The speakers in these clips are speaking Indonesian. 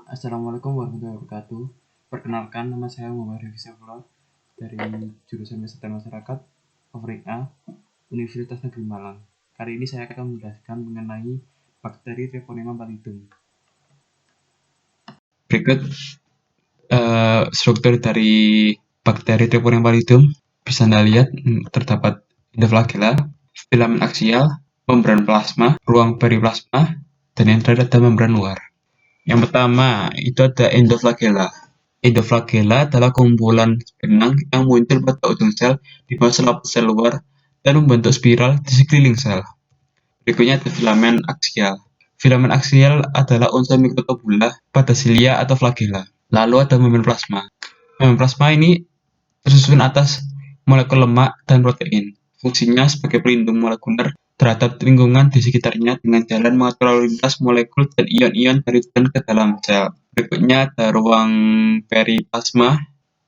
Assalamualaikum warahmatullahi wabarakatuh. Perkenalkan, nama saya Muhammad Rifki Safrul dari jurusan Kesehatan Masyarakat Favorit A, Universitas Negeri Malang. Kali ini saya akan menjelaskan mengenai bakteri Treponema pallidum. Berikut struktur dari bakteri Treponema pallidum. Bisa Anda lihat, terdapat endoflagella, filamen aksial, membran plasma, ruang periplasma, dan yang terakhir ada membran luar. Yang pertama, itu ada endoflagella. Endoflagella adalah kumpulan benang yang muncul pada ujung sel di bawah selaput sel luar dan membentuk spiral di sekeliling sel. Berikutnya ada filamen aksial. Filamen aksial adalah unsur mikrotubula pada silia atau flagella. Lalu ada membran plasma. Membran plasma ini tersusun atas molekul lemak dan protein. Fungsinya sebagai pelindung molekuler terhadap lingkungan di sekitarnya dengan jalan mengatur lalu lintas molekul dan ion-ion dari dan ke dalam sel. Berikutnya ada ruang periplasma.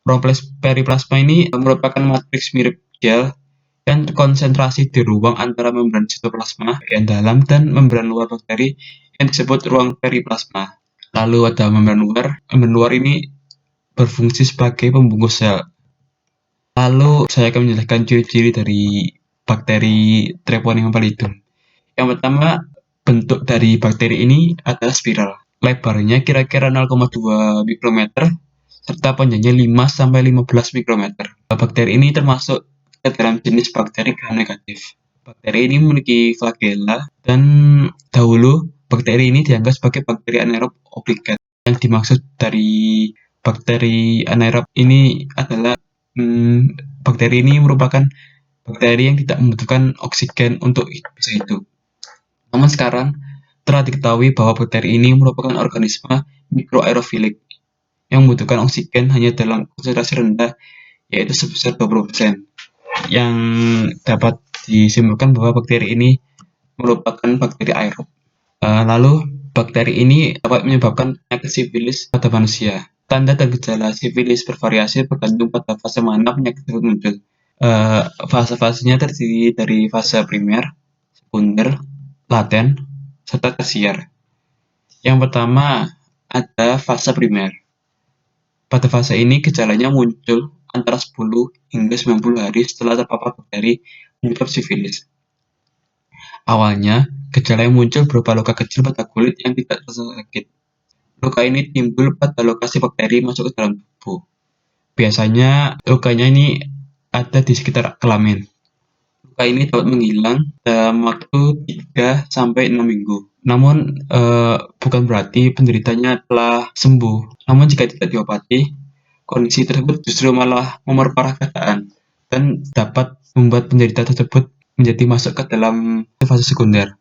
Ruang periplasma ini merupakan matriks mirip gel yang terkonsentrasi di ruang antara membran sitoplasma bagian dalam dan membran luar bakteri yang disebut ruang periplasma. Lalu ada membran luar. Membran luar ini berfungsi sebagai pembungkus sel. Lalu saya akan menjelaskan ciri-ciri dari bakteri Treponema pallidum. Yang pertama, bentuk dari bakteri ini adalah spiral. Lebarnya kira-kira 0,2 mikrometer serta panjangnya 5-15 mikrometer. Bakteri ini termasuk ke dalam jenis bakteri gram negatif. Bakteri ini memiliki flagella dan dahulu bakteri ini dianggap sebagai bakteri anaerob obligat. Yang dimaksud dari bakteri anaerob ini adalah bakteri ini merupakan bakteri yang tidak membutuhkan oksigen untuk bisa hidup. Namun sekarang telah diketahui bahwa bakteri ini merupakan organisme mikroaerofilik yang membutuhkan oksigen hanya dalam konsentrasi rendah, yaitu sebesar 20%. Yang dapat disimpulkan bahwa bakteri ini merupakan bakteri aerob. Lalu bakteri ini dapat menyebabkan penyakit sifilis pada manusia. Tanda dan gejala sifilis bervariasi bergantung pada fase mana penyakit tersebut muncul. Fase-fasenya terdiri dari fase primer, sekunder, laten, serta tersier. Yang pertama ada fase primer. Pada fase ini gejalanya muncul antara 10 hingga 90 hari setelah terpapar bakteri penyebab sifilis. Awalnya, gejala yang muncul berupa luka kecil pada kulit yang tidak terasa sakit. Luka ini timbul pada lokasi bakteri masuk ke dalam tubuh. Biasanya lukanya ini ada di sekitar kelamin. Luka ini dapat menghilang dalam waktu 3-6 minggu. Namun bukan berarti penderitanya telah sembuh. Namun jika tidak diobati, kondisi tersebut justru malah memperparah keadaan dan dapat membuat penderita tersebut menjadi masuk ke dalam fase sekunder.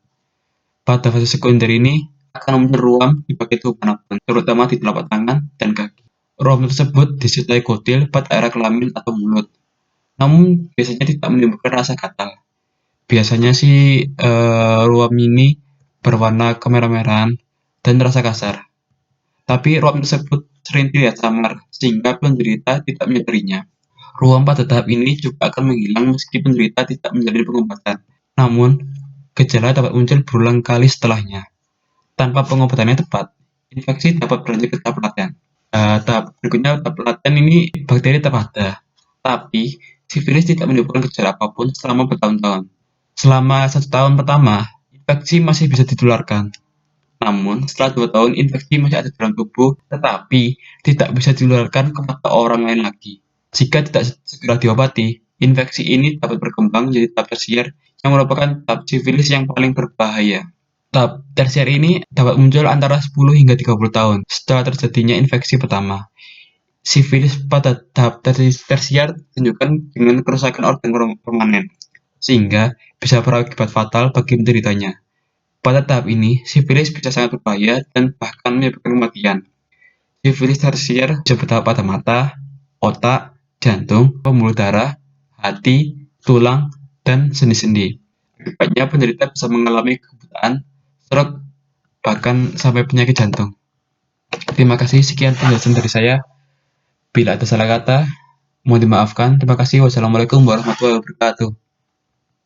Pada fase sekunder ini akan muncul ruam di bagian tubuh manapun, terutama di telapak tangan dan kaki. Ruam tersebut disertai kutil pada area kelamin atau mulut. Namun biasanya tidak menimbulkan rasa gatal. Biasanya sih ruam ini berwarna kemerah-merahan dan terasa kasar. Tapi ruam tersebut sering terlihat samar sehingga penderita tidak menyadarinya. Ruam pada tahap ini juga akan menghilang meski penderita tidak menjalani pengobatan. Namun, gejala dapat muncul berulang kali setelahnya. Tanpa pengobatan yang tepat, infeksi dapat berlanjut ke tahap laten. Tahap berikutnya, tahap laten ini bakteri tetap ada, tapi sifilis tidak menimbulkan gejala apapun selama bertahun-tahun. Selama 1 tahun pertama, infeksi masih bisa ditularkan. Namun, setelah 2 tahun, infeksi masih ada dalam tubuh, tetapi tidak bisa ditularkan kepada orang lain lagi. Jika tidak segera diobati, infeksi ini dapat berkembang menjadi tahap tersier yang merupakan tahap sifilis yang paling berbahaya. Tahap tersier ini dapat muncul antara 10 hingga 30 tahun setelah terjadinya infeksi pertama. Sifilis pada tahap tersier ditunjukkan dengan kerusakan organ permanen, sehingga bisa berakibat fatal bagi penderitanya. Pada tahap ini, sifilis bisa sangat berbahaya dan bahkan menyebabkan kematian. Sifilis tersier bisa berdampak pada mata, otak, jantung, pembuluh darah, hati, tulang, dan sendi-sendi. Akibatnya penderita bisa mengalami kebutaan, stroke, bahkan sampai penyakit jantung. Terima kasih, sekian penjelasan dari saya. Bila ada salah kata, mohon dimaafkan. Terima kasih. Wassalamualaikum warahmatullahi wabarakatuh.